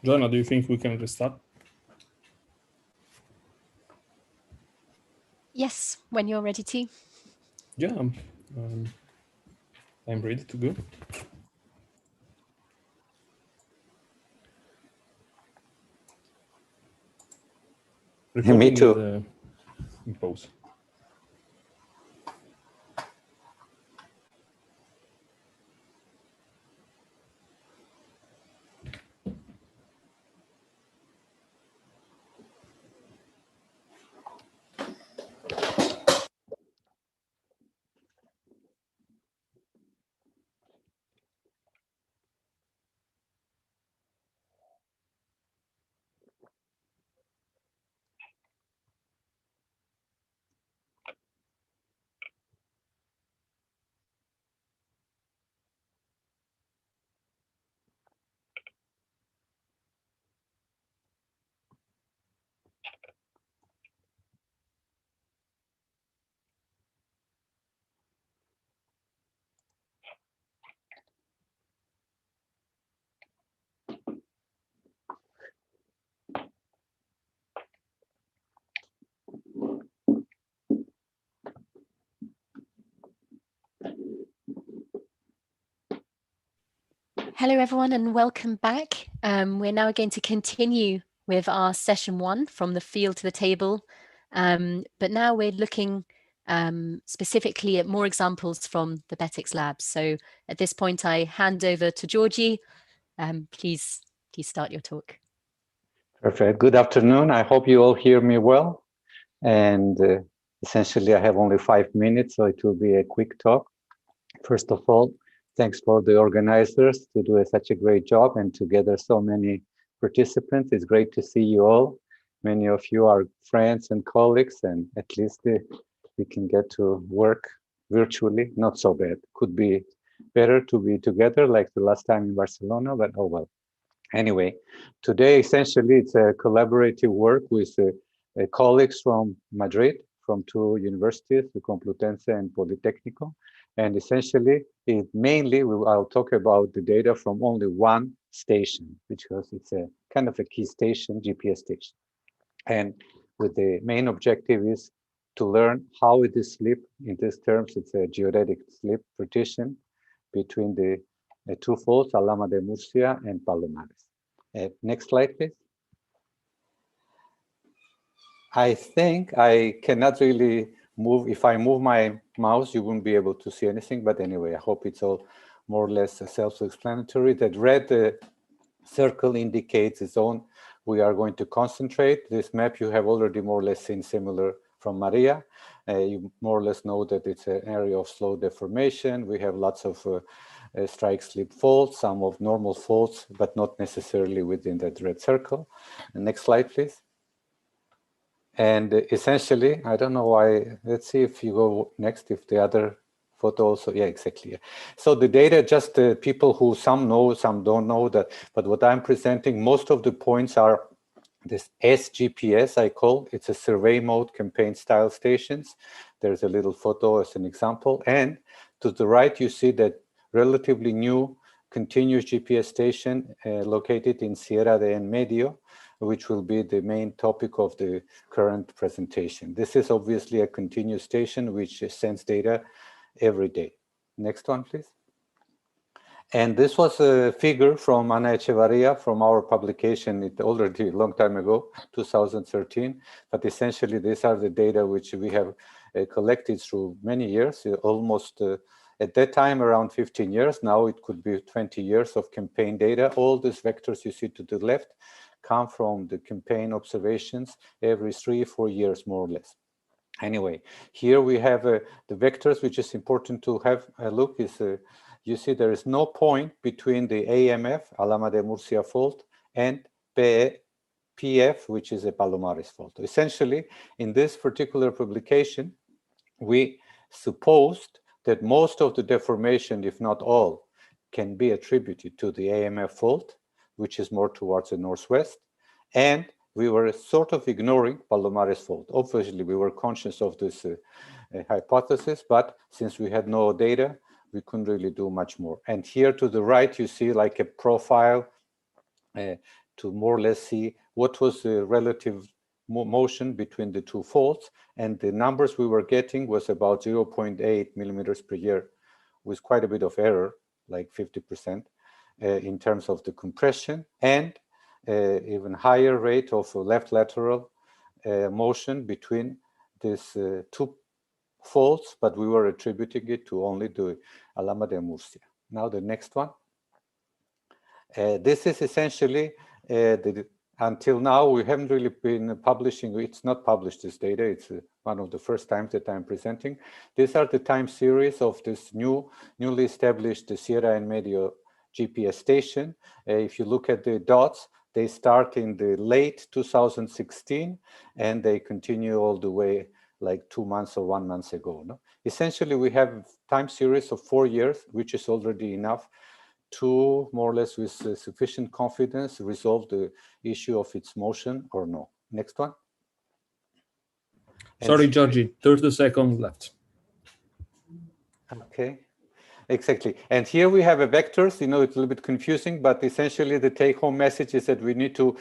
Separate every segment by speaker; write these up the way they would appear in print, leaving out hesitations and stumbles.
Speaker 1: Joanna, do you think we can restart?
Speaker 2: Yes, when you're ready to.
Speaker 1: Yeah, I'm ready to go.
Speaker 3: Me too.
Speaker 1: In pause.
Speaker 2: Hello, everyone, and welcome back. We're now going to continue with our session 1 from the field to the table. But now we're looking specifically at more examples from the Betix Labs. So at this point, I hand over to Georgie. Please start your talk.
Speaker 3: Perfect. Good afternoon. I hope you all hear me well. And essentially, I have only 5 minutes, so it will be a quick talk. First of all, thanks for the organizers to do such a great job and to gather so many participants. It's great to see you all. Many of you are friends and colleagues, and at least we can get to work virtually. Not so bad. Could be better to be together like the last time in Barcelona, but oh well. Anyway, today essentially it's a collaborative work with colleagues from Madrid, from 2 universities, the Complutense and Politécnico. And essentially, I'll talk about the data from only one station, because it's a kind of a key station, GPS station. And with the main objective is to learn how it is slip. In these terms, it's a geodetic slip partition between the 2 faults, Alhama de Murcia and Palomares. Next slide, please. I think I cannot really move. If I move my mouse, you won't be able to see anything. But anyway, I hope it's all more or less self-explanatory. That red circle indicates the zone we are going to concentrate. This map you have already more or less seen similar from Maria. You more or less know that it's an area of slow deformation. We have lots of strike slip faults, some of normal faults, but not necessarily within that red circle. And next slide, please. And essentially, I don't know why, let's see if you go next, if the other photo also, yeah, exactly. Yeah. So the data, just people who some know, some don't know that, but what I'm presenting, most of the points are this SGPS, I call, it's a survey mode campaign style stations. There's a little photo as an example. And to the right, you see that relatively new continuous GPS station located in Sierra de En Medio, which will be the main topic of the current presentation. This is obviously a continuous station which sends data every day. Next one, please. And this was a figure from Ana Echevarria from our publication already a long time ago, 2013. But essentially, these are the data which we have collected through many years, almost at that time around 15 years. Now it could be 20 years of campaign data. All these vectors you see to the left come from the campaign observations every 3 or 4 years, more or less. Anyway, here we have the vectors, which is important to have a look. Is you see there is no point between the AMF, Alhama de Murcia fault, and PF, which is a Palomares fault. Essentially, in this particular publication, we supposed that most of the deformation, if not all, can be attributed to the AMF fault, which is more towards the northwest, and we were sort of ignoring Palomares fault. Obviously, we were conscious of this hypothesis, but since we had no data, we couldn't really do much more. And here to the right, you see like a profile to more or less see what was the relative motion between the two faults. And the numbers we were getting was about 0.8 millimeters per year, with quite a bit of error, like 50%, in terms of the compression, and even higher rate of left lateral motion between these two faults, but we were attributing it to only the Alhama de Murcia. Now the next one. This is essentially until now we haven't really been publishing. It's not published, this data. It's one of the first times that I'm presenting. These are the time series of this newly established Sierra and Medio GPS station. If you look at the dots, they start in the late 2016 and they continue all the way like 2 months or 1 month ago. No? Essentially, we have time series of 4 years, which is already enough to more or less with sufficient confidence resolve the issue of its motion or no. Next one.
Speaker 1: Sorry, Georgie, 30 seconds left.
Speaker 3: Okay. Exactly. And here we have a vectors, you know, it's a little bit confusing, but essentially the take-home message is that we need to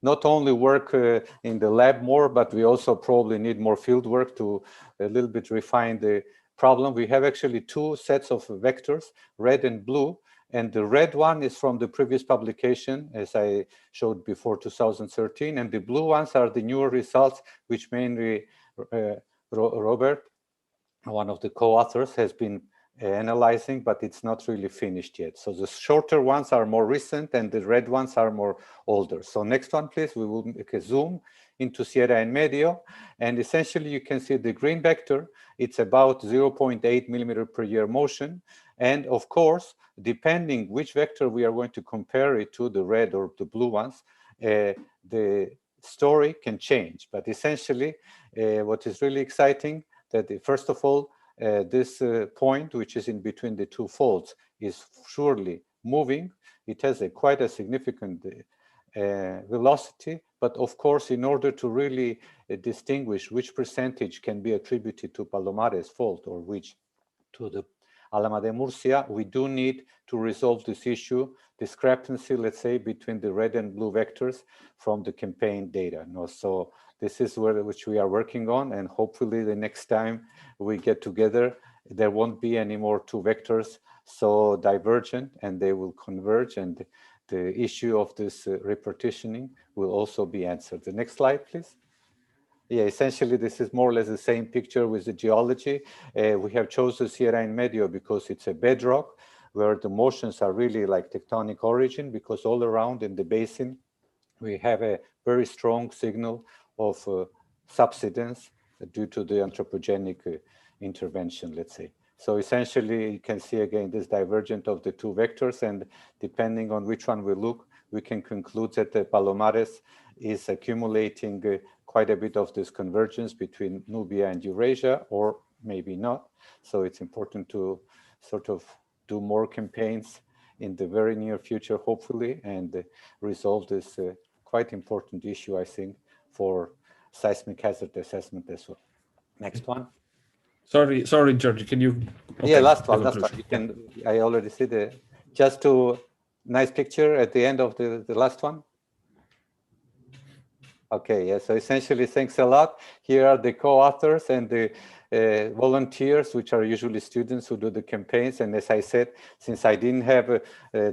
Speaker 3: not only work in the lab more, but we also probably need more field work to a little bit refine the problem. We have actually 2 sets of vectors, red and blue, and the red one is from the previous publication, as I showed before, 2013, and the blue ones are the newer results, which mainly Robert, one of the co-authors, has been analyzing, but it's not really finished yet. So the shorter ones are more recent and the red ones are more older. So next one, please. We will make a zoom into Sierra and Medio. And essentially you can see the green vector. It's about 0.8 millimeter per year motion. And of course, depending which vector we are going to compare it to, the red or the blue ones, the story can change. But essentially, what is really exciting that first of all, this point, which is in between the two faults, is surely moving. It has quite a significant velocity, but of course, in order to really distinguish which percentage can be attributed to Palomares fault or which to the Alhama de Murcia, we do need to resolve this issue, discrepancy, let's say, between the red and blue vectors from the campaign data. No? So this is which we are working on, and hopefully the next time we get together, there won't be any more 2 vectors so divergent, and they will converge, and the issue of this repartitioning will also be answered. The next slide, please. Yeah, essentially, this is more or less the same picture with the geology. We have chosen Sierra and Medio because it's a bedrock where the motions are really like tectonic origin, because all around in the basin, we have a very strong signal of subsidence due to the anthropogenic intervention, let's say. So essentially, you can see again this divergence of the 2 vectors, and depending on which one we look, we can conclude that the Palomares is accumulating quite a bit of this convergence between Nubia and Eurasia, or maybe not. So it's important to sort of do more campaigns in the very near future, hopefully, and resolve this quite important issue, I think, for seismic hazard assessment as well. Next one.
Speaker 1: Sorry, George, can you?
Speaker 3: Okay, yeah, last one. You can. I already see the. Just to nice picture at the end of the last one. Okay, yeah. So essentially, thanks a lot. Here are the co-authors and the volunteers, which are usually students who do the campaigns. And as I said, since I didn't have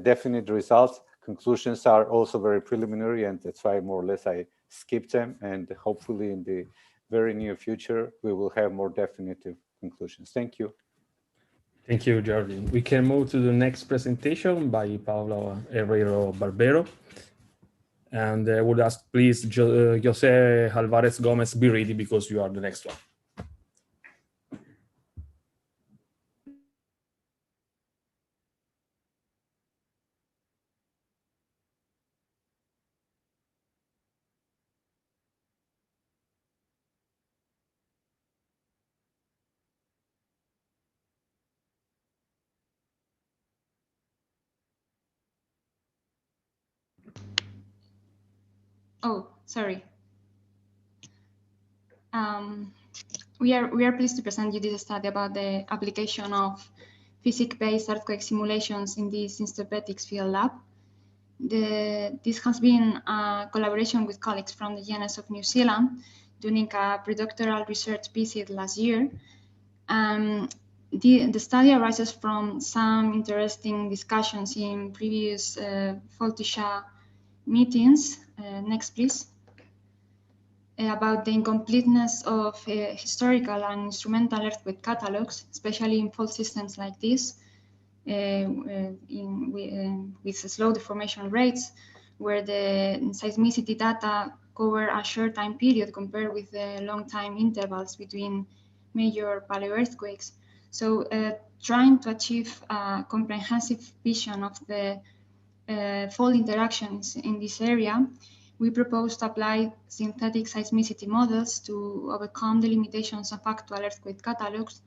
Speaker 3: definite results, conclusions are also very preliminary, and that's why more or less I skipped them. And hopefully, in the very near future, we will have more definitive conclusions. Thank you.
Speaker 1: Thank you, Jordi. We can move to the next presentation by Pablo Herrero Barbero. And I would ask, please, Jose Alvarez Gomez, be ready because you are the next one.
Speaker 4: Oh, sorry. We are pleased to present you this study about the application of physics-based earthquake simulations in this Instapetics Field Lab. This has been a collaboration with colleagues from the GNS of New Zealand during a predoctoral research visit last year. The study arises from some interesting discussions in previous Fault2SHA meetings. Next, please. About the incompleteness of historical and instrumental earthquake catalogs, especially in fault systems like this, with slow deformation rates, where the seismicity data cover a short time period compared with the long time intervals between major paleoearthquakes. So trying to achieve a comprehensive vision of the fault interactions in this area, we propose to apply synthetic seismicity models to overcome the limitations of actual earthquake catalogs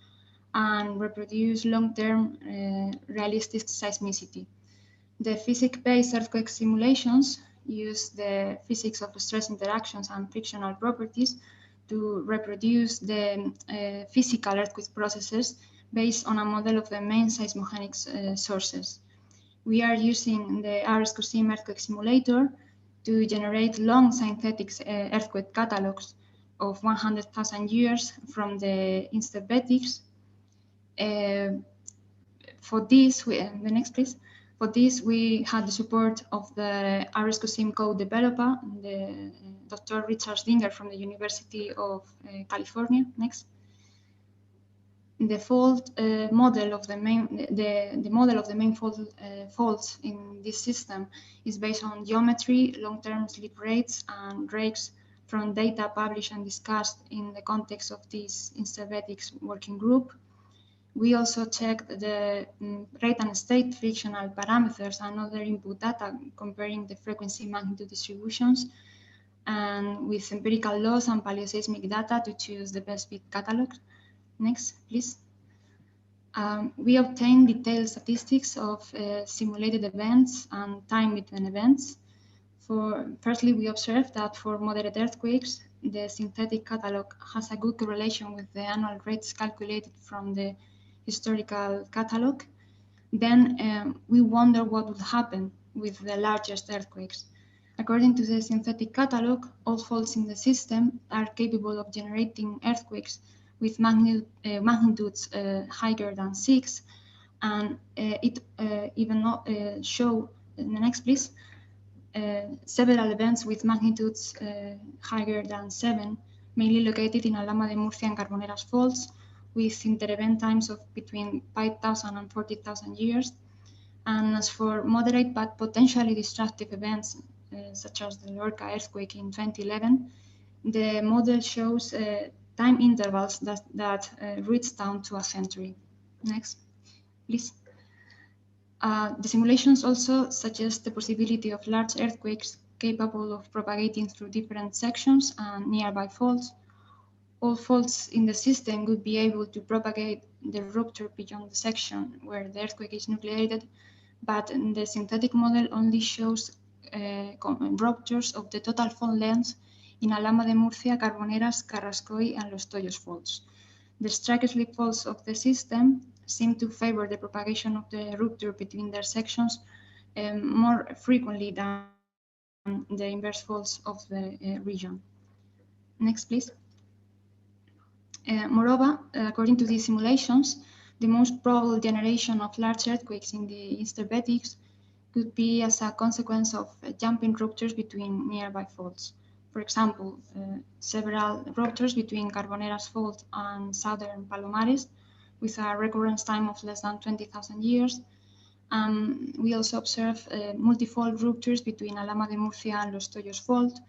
Speaker 4: and reproduce long-term realistic seismicity. The physics-based earthquake simulations use the physics of stress interactions and frictional properties to reproduce the physical earthquake processes based on a model of the main seismogenic sources. We are using the RSQSIM earthquake simulator to generate long synthetic earthquake catalogs of 100,000 years from the instarbetics. For this, the next please. For this, we had the support of the RSQSIM code developer, the Dr. Richard Dinger from the University of California. Next. The fault model of the main faults in this system is based on geometry, long-term slip rates, and rates from data published and discussed in the context of this instarbetics working group. We also checked the rate and state frictional parameters and other input data, comparing the frequency magnitude distributions, and with empirical loss and paleoseismic data to choose the best fit catalog. Next, please. We obtained detailed statistics of simulated events and time between events. Firstly, we observed that for moderate earthquakes, the synthetic catalog has a good correlation with the annual rates calculated from the historical catalog. Then we wonder what would happen with the largest earthquakes. According to the synthetic catalog, all faults in the system are capable of generating earthquakes with magnitudes higher than 6, and it even show, in the next please, several events with magnitudes higher than 7, mainly located in Alhama de Murcia and Carboneras faults, with inter-event times of between 5,000 and 40,000 years. And as for moderate but potentially destructive events, such as the Lorca earthquake in 2011, the model shows time intervals that reach down to a century. Next, please. The simulations also suggest the possibility of large earthquakes capable of propagating through different sections and nearby faults. All faults in the system would be able to propagate the rupture beyond the section where the earthquake is nucleated, but the synthetic model only shows ruptures of the total fault length in Alhama de Murcia, Carboneras, Carrascoy, and Los Toyos faults. The strike slip faults of the system seem to favor the propagation of the rupture between their sections more frequently than the inverse faults of the region. Next, please. Moreover, according to these simulations, the most probable generation of large earthquakes in the instarbetics could be as a consequence of jumping ruptures between nearby faults. For example, several ruptures between Carboneras fault and southern Palomares, with a recurrence time of less than 20,000 years. We also observe multifold ruptures between Alhama de Murcia and Los Toyos fault,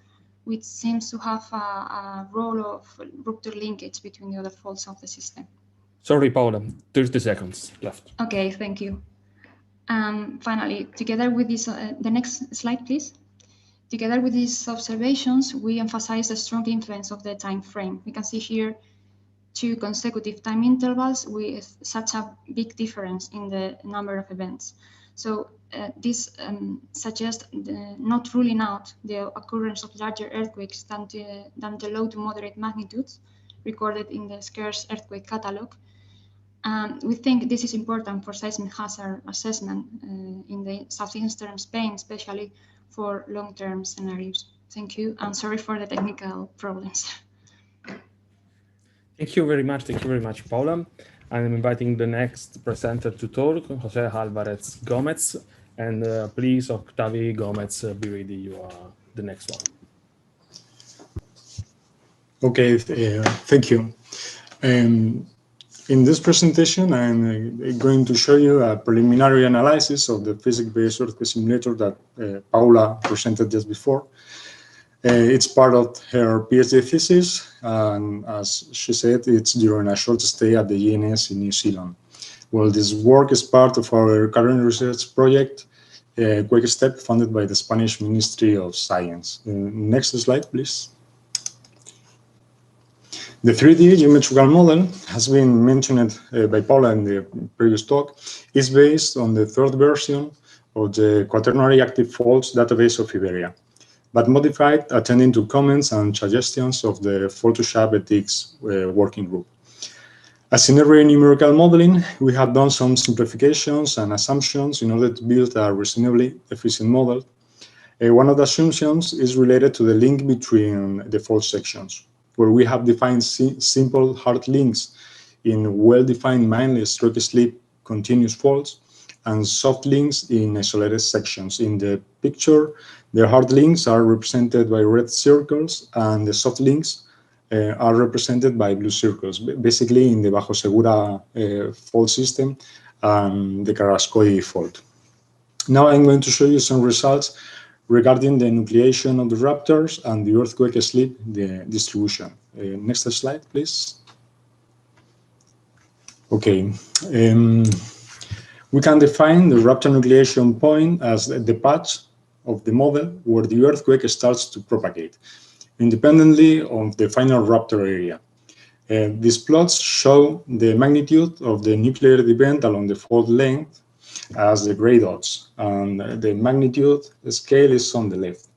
Speaker 4: which seems to have a role of rupture linkage between the other faults of the system.
Speaker 1: Sorry, Paula, 30 seconds left.
Speaker 4: Okay, thank you. Finally, together with this, the next slide, please. Together with these observations, we emphasize the strong influence of the time frame. We can see here 2 consecutive time intervals with such a big difference in the number of events. So this suggests not ruling out the occurrence of larger earthquakes than the low to moderate magnitudes recorded in the scarce earthquake catalog. We think this is important for seismic hazard assessment in the southeastern Spain, especially for long-term scenarios. Thank you, and sorry for the technical problems.
Speaker 1: Thank you very much, Paula. I'm inviting the next presenter to talk, Jose Alvarez Gomez, and please, Octavi Gomez, be ready. You are the next one.
Speaker 5: Okay, thank you. In this presentation, I'm going to show you a preliminary analysis of the physics-based earthquake simulator that Paula presented just before. It's part of her PhD thesis, and as she said, it's during a short stay at the GNS in New Zealand. Well, this work is part of our current research project, QuakeStep, funded by the Spanish Ministry of Science. Next slide, please. The 3D geometrical model has been mentioned by Paula in the previous talk, is based on the third version of the Quaternary Active Faults database of Iberia, but modified attending to comments and suggestions of the Fault2SHA ethics working group. As in every numerical modeling, we have done some simplifications and assumptions in order to build a reasonably efficient model. One of the assumptions is related to the link between the fault sections, where we have defined simple hard links in well-defined mindless stroke-slip continuous faults and soft links in isolated sections. In the picture, the hard links are represented by red circles and the soft links are represented by blue circles, basically in the Bajo Segura fault system and the Carrascoy fault. Now I'm going to show you some results regarding the nucleation of the Raptors and the earthquake slip the distribution. Next slide, please. Okay. We can define the Raptor nucleation point as the patch of the model where the earthquake starts to propagate, independently of the final Raptor area. These plots show the magnitude of the nuclear event along the fault length as the gray dots, and the magnitude scale is on the left.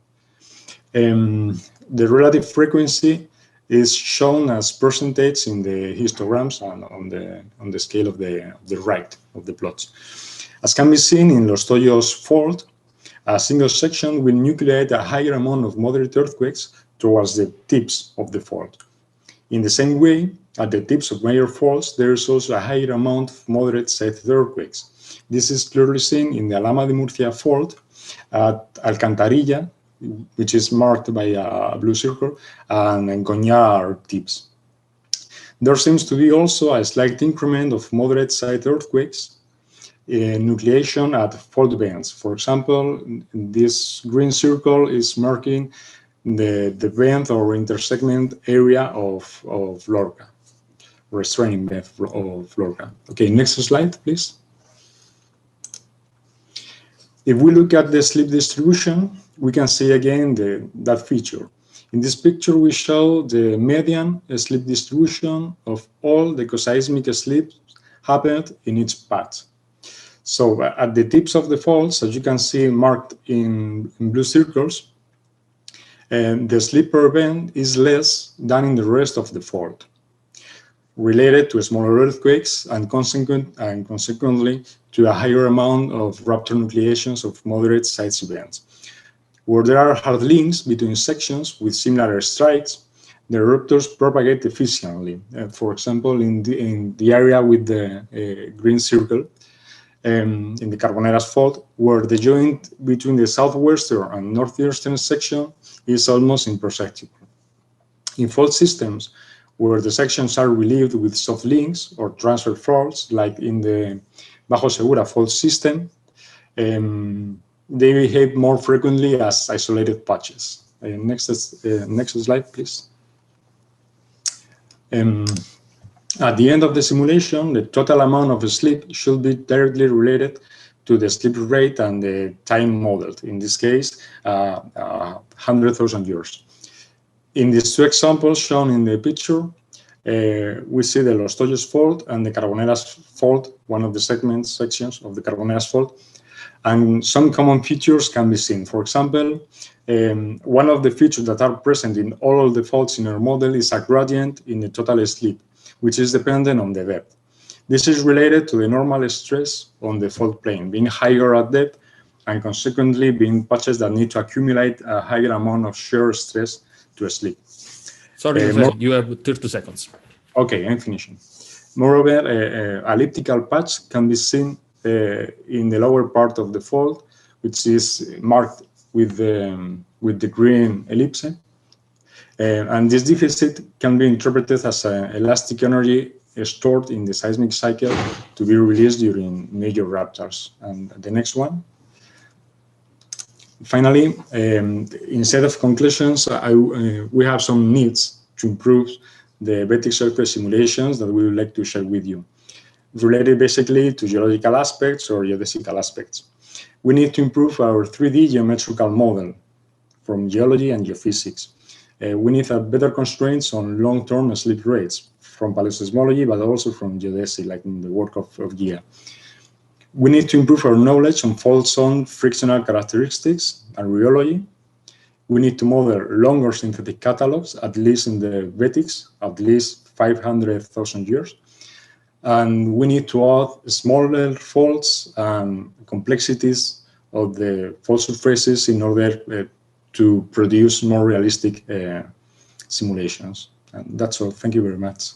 Speaker 5: The relative frequency is shown as percentage in the histograms and on the scale of the right of the plots. As can be seen in Los Toyos fault, a single section will nucleate a higher amount of moderate earthquakes towards the tips of the fault. In the same way, at the tips of major faults, there is also a higher amount of moderate-sized earthquakes. This is clearly seen in the Alhama de Murcia fault at Alcantarilla, which is marked by a blue circle, and in Coñar tips. There seems to be also a slight increment of moderate-sized earthquakes nucleation at fault bands. For example, this green circle is marking the band or intersegment area of Lorca, restraining band of Lorca. Okay, next slide, please. If we look at the slip distribution, we can see again that feature. In this picture, we show the median slip distribution of all the coseismic slips happened in each path. So at the tips of the faults, as you can see marked in blue circles, the slip per bend is less than in the rest of the fault, related to smaller earthquakes and consequently to a higher amount of Raptor nucleations of moderate size events. Where there are hard links between sections with similar strikes, the Raptors propagate efficiently. For example, in the area with the green circle, in the Carboneras fault, where the joint between the southwestern and northeastern section is almost imperceptible. In fault systems, where the sections are relieved with soft links or transfer faults, like in the Bajo Segura fault system, they behave more frequently as isolated patches. Next slide, please. At the end of the simulation, the total amount of slip should be directly related to the slip rate and the time modeled, in this case, 100,000 years. In these two examples shown in the picture, we see the Los Toyos fault and the Carboneras fault, one of the sections of the Carboneras fault, and some common features can be seen. For example, one of the features that are present in all of the faults in our model is a gradient in the total slip, which is dependent on the depth. This is related to the normal stress on the fault plane, being higher at depth and consequently being patches that need to accumulate a higher amount of shear stress to sleep.
Speaker 1: Sorry, Jose, you have 30 seconds.
Speaker 5: Okay, I'm finishing. Moreover, elliptical patch can be seen in the lower part of the fault, which is marked with the green ellipse. And this deficit can be interpreted as an elastic energy stored in the seismic cycle to be released during major raptors. And the next one. Finally, instead of conclusions, we have some needs to improve the Betic surface simulations that we would like to share with you, related basically to geological aspects or geodesical aspects. We need to improve our 3D geometrical model from geology and geophysics. We need better constraints on long-term slip rates from paleoseismology, but also from geodesy, like in the work of Gia. We need to improve our knowledge on fault zone frictional characteristics and rheology. We need to model longer synthetic catalogs, at least in the Betics, at least 500,000 years. And we need to add smaller faults and complexities of the fault surfaces in order to produce more realistic simulations. And that's all. Thank you very much.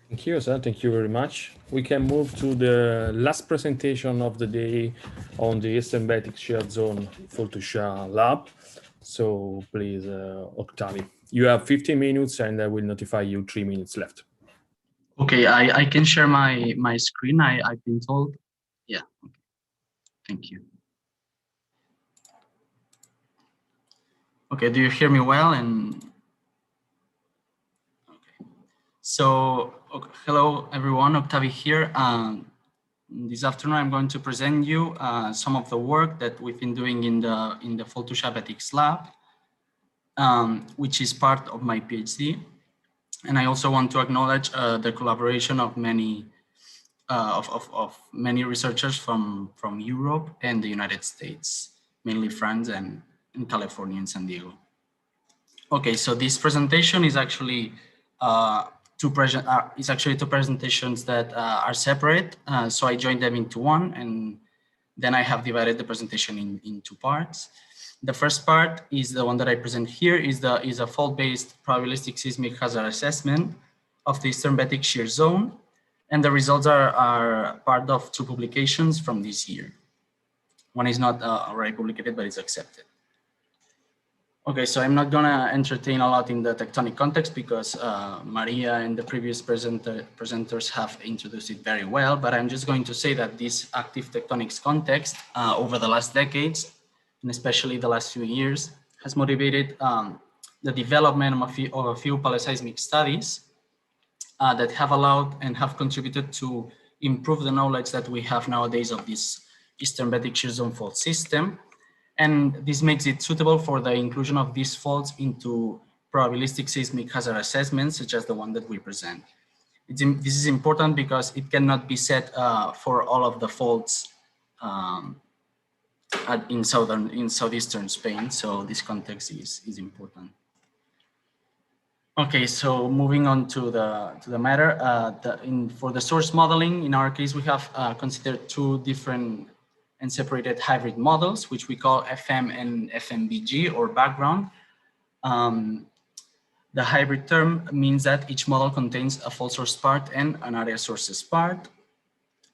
Speaker 1: Thank you, sir. Thank you very much. We can move to the last presentation of the day on the Eastern Betic Shared Zone Fault2SHA Lab. So please, Octavi, you have 15 minutes and I will notify you 3 minutes left.
Speaker 6: Okay, I can share my screen, I've been told. Yeah, okay. Thank you. Okay, do you hear me well? And okay. So, okay, hello everyone, Octavi here. This afternoon I'm going to present you some of the work that we've been doing in the Fault2SHA Betics lab, which is part of my PhD. And I also want to acknowledge the collaboration of many many researchers from Europe and the United States, mainly France and in California and San Diego. Okay, so this presentation is actually two presentations that are separate. So I joined them into one, and then I have divided the presentation in two parts. The first part is the one that I present here, is a fault-based probabilistic seismic hazard assessment of the Eastern Betic Shear Zone. And the results are part of two publications from this year. One is not already published, but it's accepted. Okay, so I'm not gonna entertain a lot in the tectonic context because Maria and the previous presenters have introduced it very well, but I'm just going to say that this active tectonics context over the last decades, and especially the last few years, has motivated the development of a few paleoseismic studies that have allowed and have contributed to improve the knowledge that we have nowadays of this Eastern Betic Shear Zone fault system. And this makes it suitable for the inclusion of these faults into probabilistic seismic hazard assessments, such as the one that we present. This is important because it cannot be set for all of the faults in southeastern Spain. So this context is important. Okay, so moving on to the matter, for the source modeling, in our case, we have considered two different and separated hybrid models, which we call FM and FMBG, or background. The hybrid term means that each model contains a fault source part and an area sources part.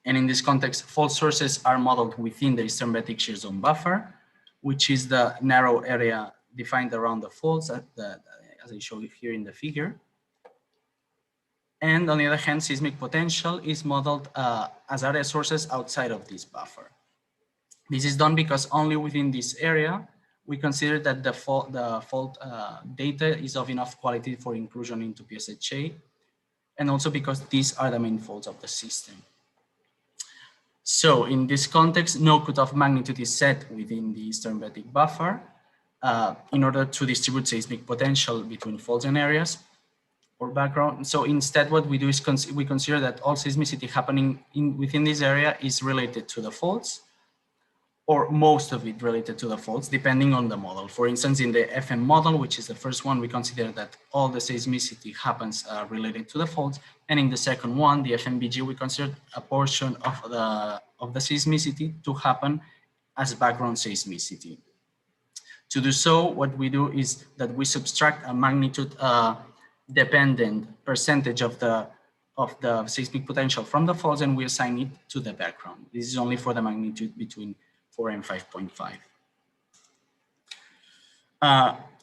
Speaker 6: And in this context, fault sources are modeled within the Eastern Betic Shear Zone buffer, which is the narrow area defined around the faults, as I show you here in the figure. And on the other hand, seismic potential is modeled as area sources outside of this buffer. This is done because only within this area, we consider that the fault data is of enough quality for inclusion into PSHA, and also because these are the main faults of the system. So in this context, no cutoff magnitude is set within the Eastern Betic buffer in order to distribute seismic potential between faults and areas or background. So instead, what we do is we consider that all seismicity happening within this area is related to the faults, or most of it related to the faults, depending on the model. For instance, in the FM model, which is the first one, we consider that all the seismicity happens related to the faults. And in the second one, the FMBG, we consider a portion of the seismicity to happen as background seismicity. To do so, what we do is that we subtract a magnitude dependent percentage of the seismic potential from the faults, and we assign it to the background. This is only for the magnitude between 4 and 5.5.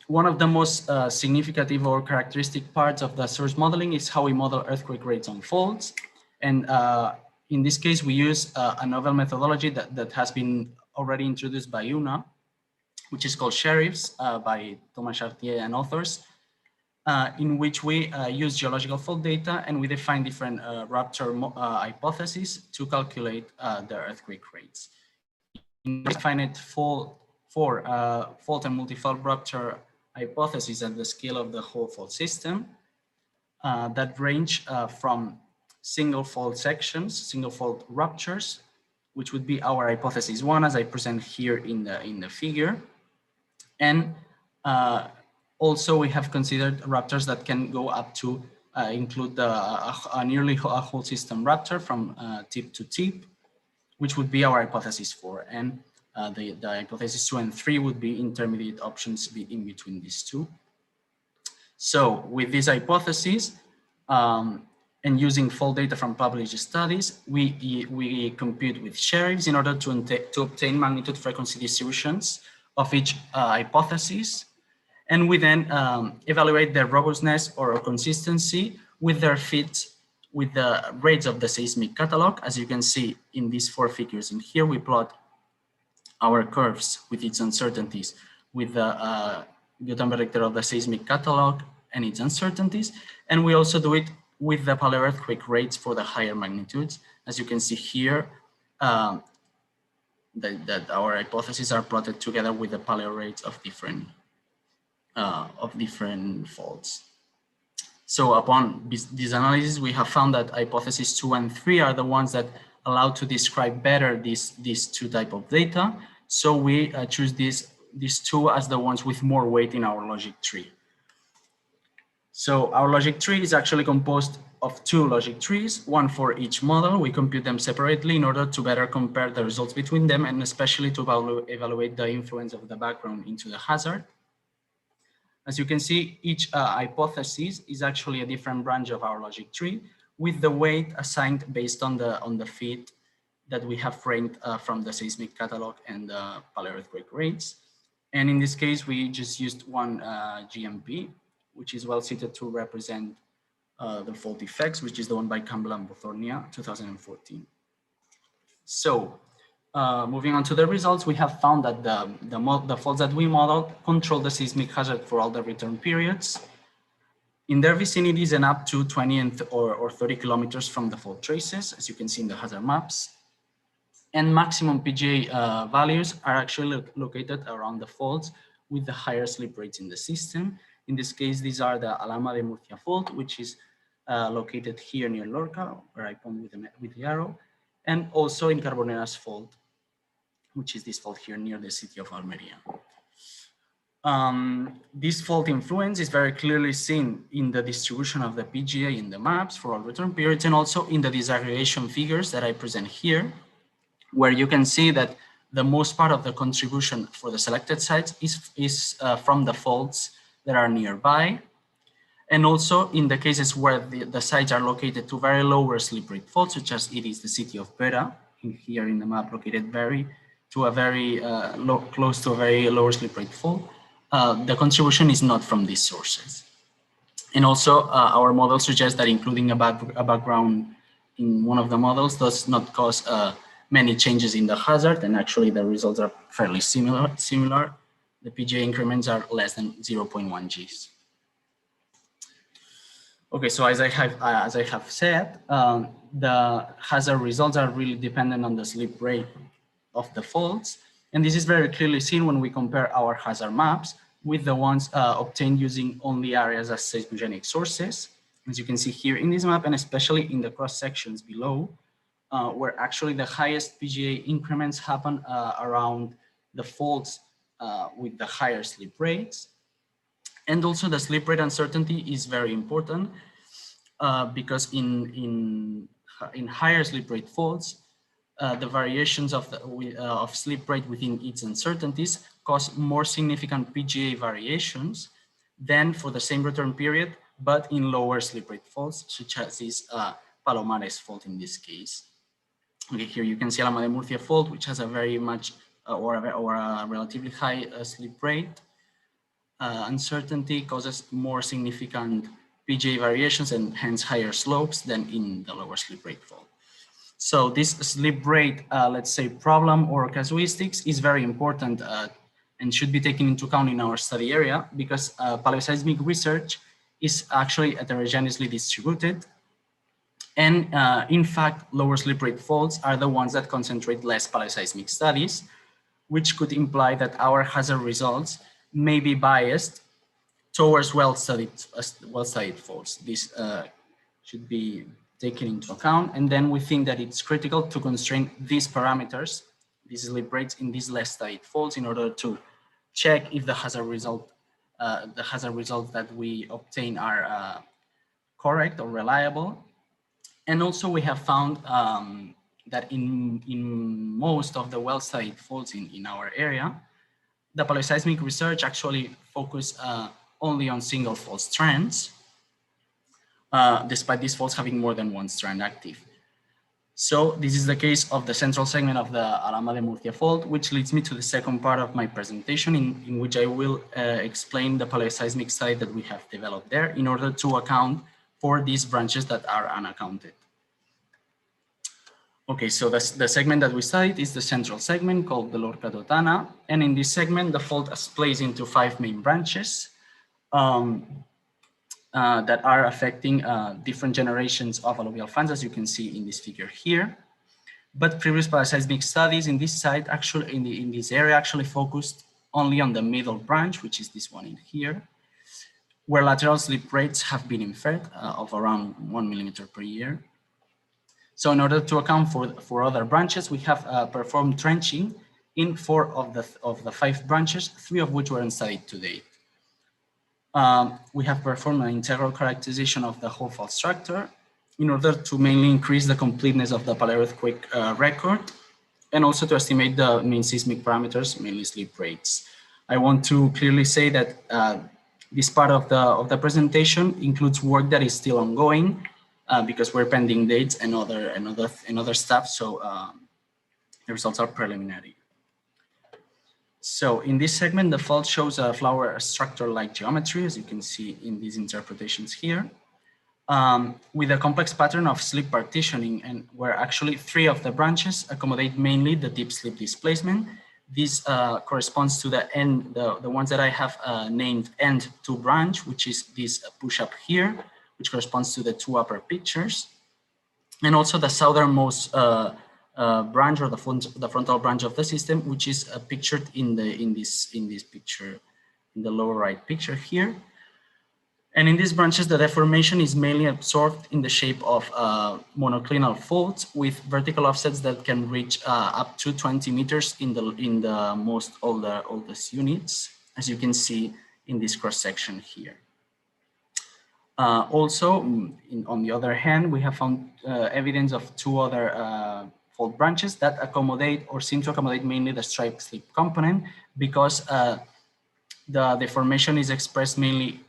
Speaker 6: One of the most significant or characteristic parts of the source modeling is how we model earthquake rates on faults. And in this case, we use a novel methodology that has been already introduced by UNA, which is called Sheriffs by Thomas Chartier and authors, in which we use geological fault data and we define different Raptor hypotheses to calculate the earthquake rates. In finite fault and multi-fault Raptor hypotheses at the scale of the whole fault system that range from single fault sections, single fault ruptures, which would be our hypothesis 1, as I present here in the figure. And also we have considered Raptors that can go up to include nearly a whole system Raptor from tip to tip, which would be our hypothesis 4. And the hypothesis 2 and 3 would be intermediate options in between these two. So with this hypothesis and using fault data from published studies, we compute with Sheriffs in order to obtain magnitude frequency distributions of each hypothesis. And we then evaluate their robustness or consistency with their fit with the rates of the seismic catalog. As you can see in these 4 figures in here, we plot our curves with its uncertainties with the Gutenberg vector of the seismic catalog and its uncertainties. And we also do it with the paleo earthquake rates for the higher magnitudes. As you can see here, that our hypotheses are plotted together with the paleo rates of different faults. So upon this analysis, we have found that hypotheses 2 and 3 are the ones that allow to describe better these 2 type of data. So we choose these 2 as the ones with more weight in our logic tree. So our logic tree is actually composed of 2 logic trees, one for each model. We compute them separately in order to better compare the results between them, and especially to evaluate the influence of the background into the hazard. As you can see, each hypothesis is actually a different branch of our logic tree, with the weight assigned based on the fit that we have framed from the seismic catalog and the paleo earthquake rates. And in this case, we just used one GMP, which is well suited to represent the fault effects, which is the one by Campbell and Bothornia, 2014. So moving on to the results, we have found that the faults that we modeled control the seismic hazard for all the return periods in their vicinities and up to 20 or 30 kilometers from the fault traces, as you can see in the hazard maps. And maximum PGA values are actually located around the faults with the higher slip rates in the system. In this case, these are the Alhama de Murcia fault, which is located here near Lorca, where I point with the arrow, and also in Carboneras fault, which is this fault here near the city of Almeria. This fault influence is very clearly seen in the distribution of the PGA in the maps for all return periods, and also in the disaggregation figures that I present here, where you can see that the most part of the contribution for the selected sites is from the faults that are nearby. And also in the cases where the sites are located to very lower slip rate faults, such as it is the city of Pera, here in the map, located close to a very lower slip rate fault, the contribution is not from these sources. And also our model suggests that including a background in one of the models does not cause many changes in the hazard, and actually the results are fairly similar. The PGA increments are less than 0.1 Gs. Okay, so as I have said, the hazard results are really dependent on the slip rate of the faults, and this is very clearly seen when we compare our hazard maps with the ones obtained using only areas as seismogenic sources. As you can see here in this map, and especially in the cross sections below, where actually the highest PGA increments happen around the faults with the higher slip rates. And also the slip rate uncertainty is very important because in higher slip rate faults, the variations of slip rate within its uncertainties cause more significant PGA variations than for the same return period, but in lower slip rate faults, such as this Palomares fault in this case. Okay, here you can see Alama de Murcia fault, which has a very much or a relatively high slip rate. Uncertainty causes more significant PGA variations and hence higher slopes than in the lower slip rate fault. So this slip rate, let's say, problem or casuistics is very important and should be taken into account in our study area because paleoseismic research is actually heterogeneously distributed. And in fact, lower slip rate faults are the ones that concentrate less paleoseismic studies, which could imply that our hazard results may be biased towards well-studied faults. This should be taken into account. And then we think that it's critical to constrain these parameters, these slip rates in these less studied faults in order to check if the hazard results that we obtain are correct or reliable. And also we have found that in most of the well-studied faults in our area, the paleoseismic research actually focus only on single fault strands, despite these faults having more than one strand active. So this is the case of the central segment of the Alama de Murcia fault, which leads me to the second part of my presentation in which I will explain the paleoseismic study that we have developed there in order to account for these branches that are unaccounted. Okay, so the segment that we studied is the central segment called the Lorca Totana. And in this segment, the fault is split into 5 main branches that are affecting different generations of alluvial fans, as you can see in this figure here. But previous paleoseismic studies in this site, actually in this area, actually focused only on the middle branch, which is this one in here, where lateral slip rates have been inferred of around 1 millimeter per year. So in order to account for other branches, we have performed trenching in 4 of the 5 branches, 3 of which were unstudied to date. We have performed an integral characterization of the whole fault structure in order to mainly increase the completeness of the paleoearthquake record and also to estimate the main seismic parameters, mainly slip rates. I want to clearly say that this part of the presentation includes work that is still ongoing because we're pending dates and other stuff. So the results are preliminary. So in this segment, the fault shows a flower structure-like geometry, as you can see in these interpretations here, with a complex pattern of slip partitioning, and where actually 3 of the branches accommodate mainly the deep slip displacement. This corresponds to the end, the ones that I have named end 2 branch, which is this push-up here, which corresponds to the 2 upper pictures, and also the southernmost branch or the frontal branch of the system, which is pictured in this picture, in the lower right picture here. And in these branches, the deformation is mainly absorbed in the shape of monoclinal faults with vertical offsets that can reach up to 20 meters in the most oldest units, as you can see in this cross section here. Also, on the other hand, we have found evidence of 2 other fault branches that accommodate or seem to accommodate mainly the stripe slip component because the deformation is expressed mainly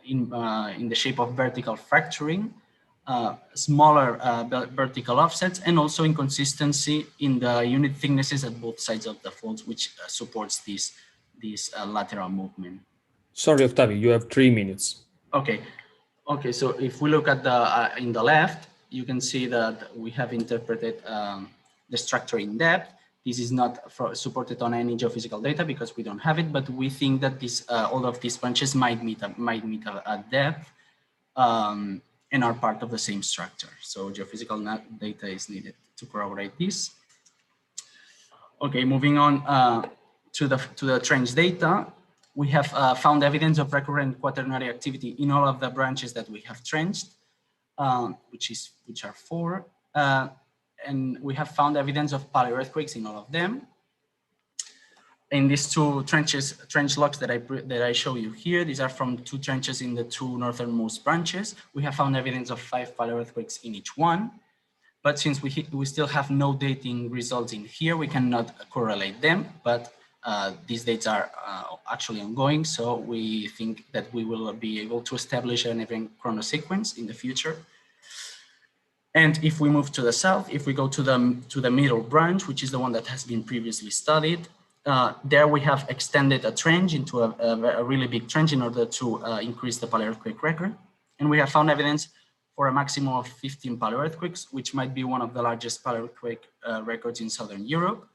Speaker 6: in the shape of vertical fracturing, smaller vertical offsets, and also inconsistency in the unit thicknesses at both sides of the faults, which supports this lateral movement.
Speaker 1: Sorry, Octavio, you have 3 minutes.
Speaker 6: Okay. Okay, so if we look at the in the left, you can see that we have interpreted the structure in depth. This is not supported on any geophysical data because we don't have it, but we think that all of these branches might meet at depth and are part of the same structure. So geophysical data is needed to corroborate this. Okay, moving on to the trench data. We have found evidence of recurrent quaternary activity in all of the branches that we have trenched, which are 4. and we have found evidence of paleoearthquakes in all of them. In these two trench logs that I show you here, these are from two trenches in the two northernmost branches. We have found evidence of 5 paleoearthquakes in each one. But since we still have no dating results in here, we cannot correlate them. But these dates are actually ongoing, so we think that we will be able to establish an event chronosequence in the future. And if we move to the south, if we go to the middle branch, which is the one that has been previously studied, there we have extended a trench into a really big trench in order to increase the paleoearthquake record. And we have found evidence for a maximum of 15 paleoearthquakes, which might be one of the largest paleoearthquake records in Southern Europe.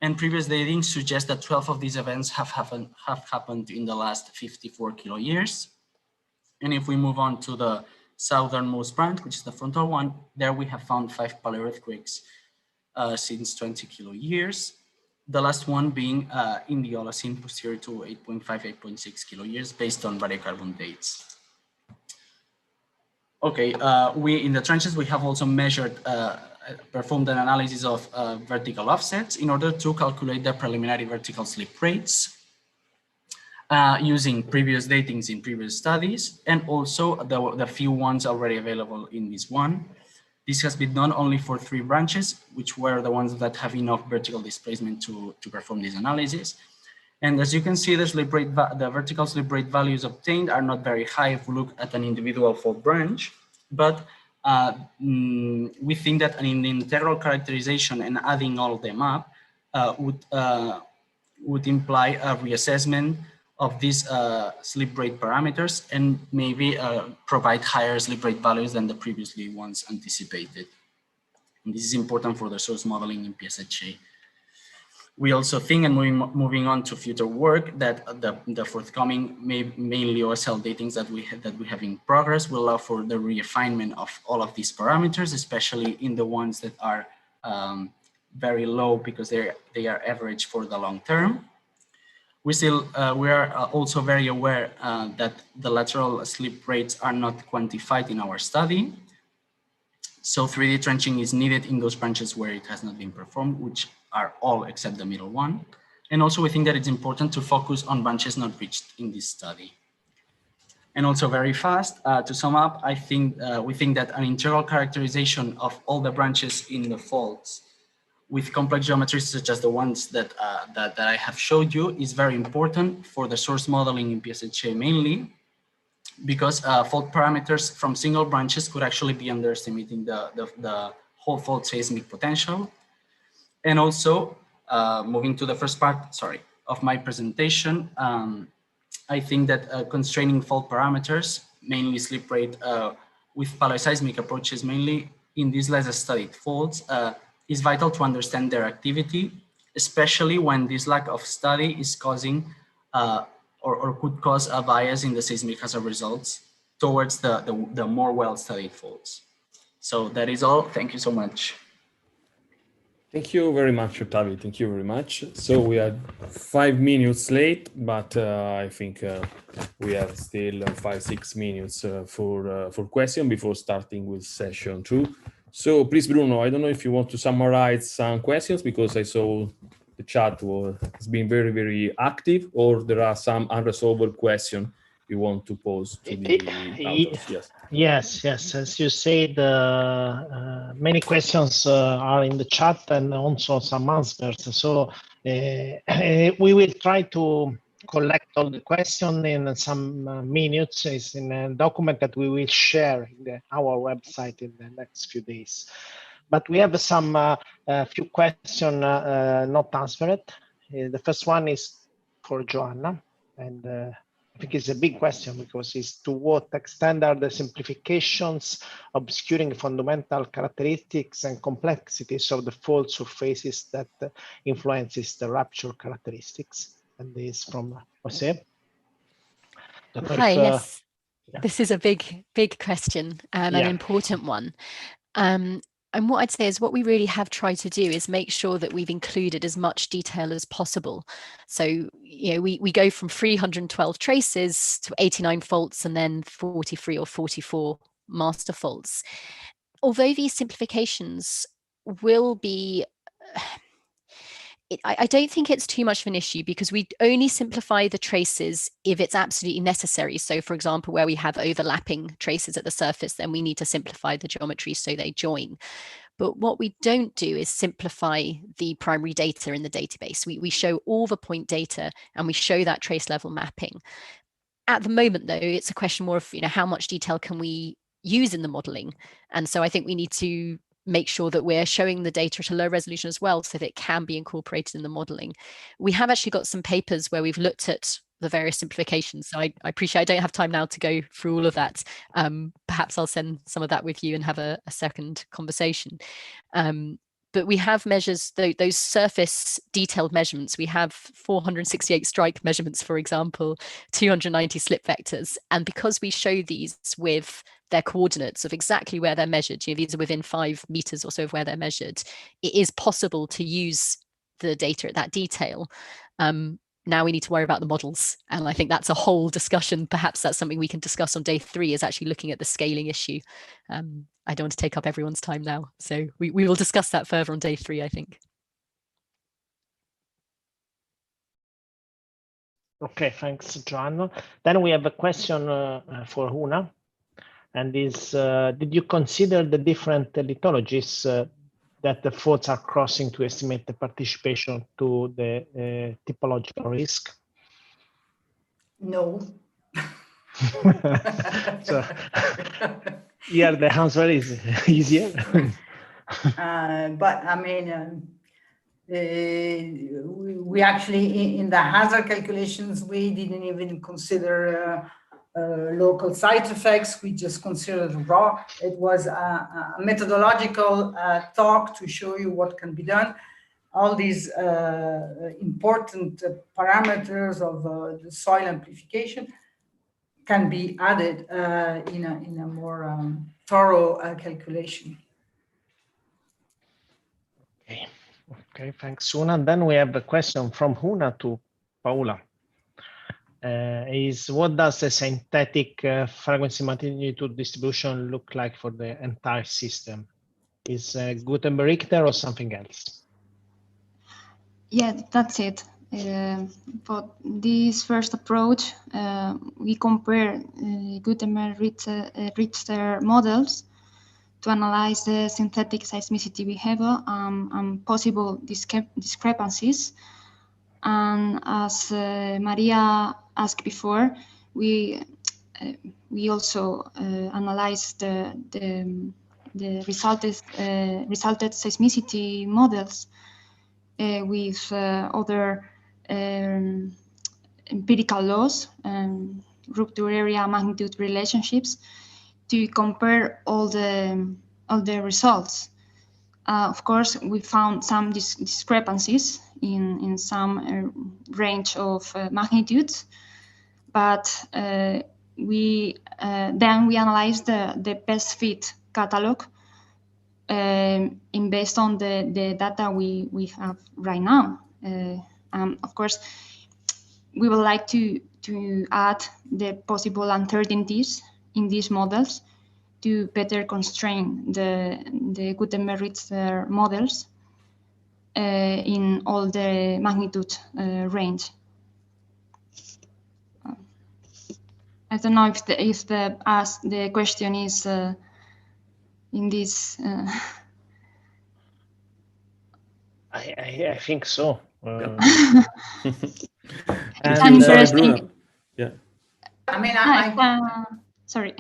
Speaker 6: And previous dating suggests that 12 of these events have happened in the last 54 kiloyears. And if we move on to the southernmost branch, which is the frontal one, there we have found 5 paleoearthquakes since 20 kiloyears. The last one being in the Holocene posterior to 8.5, 8.6 kiloyears based on radiocarbon dates. Okay, in the trenches, we have also measured, performed an analysis of vertical offsets in order to calculate the preliminary vertical slip rates using previous datings in previous studies, and also the few ones already available in this one. This has been done only for 3 branches, which were the ones that have enough vertical displacement to perform this analysis. And as you can see, the vertical slip rate values obtained are not very high if we look at an individual fault branch, but we think that an integral characterization and adding all of them up would imply a reassessment of these slip rate parameters and maybe provide higher slip rate values than the previously ones anticipated. And this is important for the source modeling in PSHA. We also think, and moving on to future work, that the forthcoming mainly OSL datings that we have in progress will allow for the refinement of all of these parameters, especially in the ones that are very low because they are average for the long term. We are also very aware that the lateral slip rates are not quantified in our study. So 3D trenching is needed in those branches where it has not been performed, which are all except the middle one. And also we think that it's important to focus on branches not reached in this study. And also very fast, to sum up, we think that an integral characterization of all the branches in the faults with complex geometries such as the ones that I have showed you is very important for the source modeling in PSHA mainly, because fault parameters from single branches could actually be underestimating the whole fault seismic potential. And also, moving to the first part, of my presentation, I think that constraining fault parameters, mainly slip rate with paleoseismic approaches, mainly in these less studied faults, is vital to understand their activity, especially when this lack of study is causing or could cause a bias in the seismic hazard results towards the more well-studied faults. So that is all. Thank you so much.
Speaker 1: Thank you very much, Ottavi. Thank you very much. So we are 5 minutes late, but I think we have still 5-6 minutes for question before starting with session 2. So please, Bruno, I don't know if you want to summarize some questions, because I saw the chat has been very, very active, or there are some unresolved questions you want to pose to the authors.
Speaker 7: Yes. Yes. As you said, many questions are in the chat and also some answers. So we will try to collect all the questions in some minutes. It's in a document that we will share in our website in the next few days. But we have some few questions not answered. The first one is for Joanna, and I think it's a big question, because it's to what extent are the simplifications obscuring fundamental characteristics and complexities of the fault surfaces that influences the rupture characteristics? And this is from Jose.
Speaker 2: Hi, yes. Yeah. This is a big question, an important one. And what I'd say is what we really have tried to do is make sure that we've included as much detail as possible. So, you know, we go from 312 traces to 89 faults and then 43 or 44 master faults. Although these simplifications will be, I don't think it's too much of an issue, because we only simplify the traces if it's absolutely necessary. So for example, where we have overlapping traces at the surface, then we need to simplify the geometry so they join. But what we don't do is simplify the primary data in the database. We show all the point data and we show that trace level mapping. At the moment, though, it's a question more of, how much detail can we use in the modeling? And so I think we need to make sure that we're showing the data at a low resolution as well, so that it can be incorporated in the modeling. We have actually got some papers where we've looked at the various simplifications. So I appreciate I don't have time now to go through all of that. Perhaps I'll send some of that with you and have a second conversation. But we have measures, those surface detailed measurements. We have 468 strike measurements, for example, 290 slip vectors. And because we show these with their coordinates of exactly where they're measured, these are within 5 meters or so of where they're measured, it is possible to use the data at that detail. Now we need to worry about the models. And I think that's a whole discussion. Perhaps that's something we can discuss on day 3, is actually looking at the scaling issue. I don't want to take up everyone's time now. So we will discuss that further on day 3, I think.
Speaker 7: Okay, thanks, Joanna. Then we have a question for Una. And is, did you consider the different lithologies that the faults are crossing to estimate the participation to the typological risk?
Speaker 8: No.
Speaker 7: So here the answer is easier.
Speaker 8: But I mean, we actually, in the hazard calculations, we didn't even consider local site effects. We just considered raw. It was a methodological talk to show you what can be done. All these important parameters of the soil amplification can be added in a more thorough calculation.
Speaker 7: Okay, thanks, Una. And then we have a question from Una to Paola. Is what does the synthetic frequency magnitude distribution look like for the entire system? Is Gutenberg-Richter or something else?
Speaker 4: Yeah, that's it. For this first approach, we compare Gutenberg-Richter models to analyze the synthetic seismicity behavior and possible discrepancies. And as Maria asked before, we also analyzed the resulted seismicity models with other empirical laws and rupture area magnitude relationships to compare all the results. Of course, we found some discrepancies in some range of magnitudes, but then we analyzed the best fit catalog based on the data we have right now. Of course, we would like to add the possible uncertainties in these models to better constrain the Gutenberg-Richter models in all the magnitude range. I don't know if the question is in this.
Speaker 7: I think so.
Speaker 4: And
Speaker 1: sorry, Bruno. Yeah.
Speaker 8: I mean,
Speaker 4: sorry.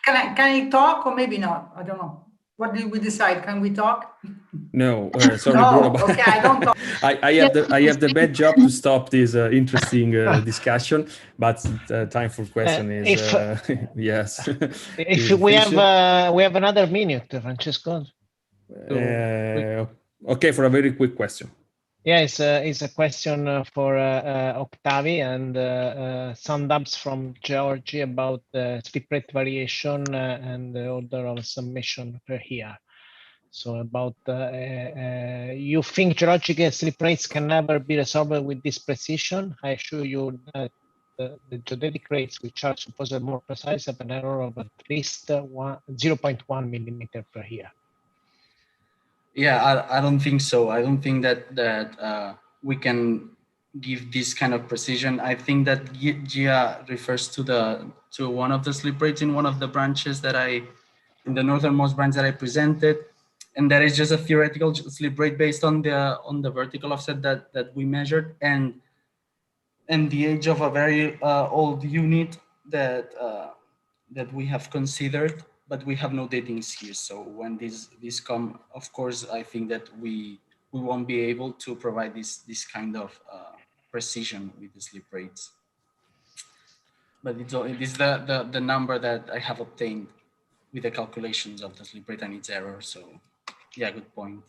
Speaker 8: Can I talk or maybe not? I don't know. What did we decide? Can we talk?
Speaker 1: No, sorry,
Speaker 8: No,
Speaker 1: Bruno.
Speaker 8: okay, I don't talk.
Speaker 1: I have the bad job to stop this interesting discussion, but time for question is yes.
Speaker 7: If we have another minute, Francesco.
Speaker 1: Okay, for a very quick question.
Speaker 7: Yeah, it's a question for Octavi and Sandabs from Georgia about slip rate variation and the order of submission per year. So about, you think geological slip rates can never be resolved with this precision? I assure you that the geodetic rates, which are supposedly more precise, have an error of at least 0.1 millimeter per year.
Speaker 6: Yeah, I don't think so. I don't think that we can give this kind of precision. I think that GIA refers to one of the slip rates in one of the branches in the northernmost branch that I presented, and that is just a theoretical slip rate based on the vertical offset that we measured and the age of a very old unit that we have considered, but we have no datings here. So when these come, of course, I think that we won't be able to provide this kind of precision with the slip rates. But it is the number that I have obtained with the calculations of the slip rate and its error. So yeah, good point.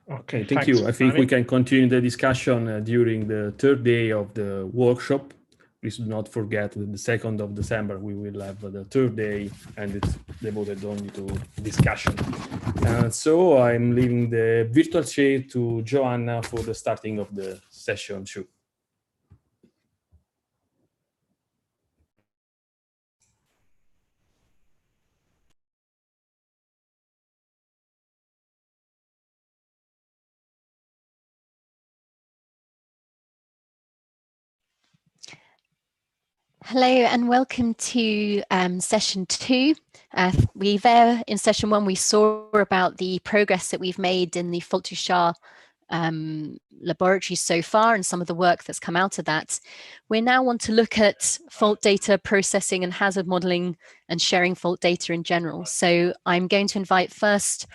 Speaker 1: Okay, thank you. I think we can continue the discussion during the third day of the workshop. Please do not forget that the 2nd of December, we will have the third day and it's devoted only to discussion. So I'm leaving the virtual chair to Joanna for the starting of the session 2.
Speaker 2: Hello and welcome to session 2. In session 1, we saw about the progress that we've made in the Fault2SHA laboratory so far and some of the work that's come out of that. We now want to look at fault data processing and hazard modeling and sharing fault data in general. So I'm going to invite first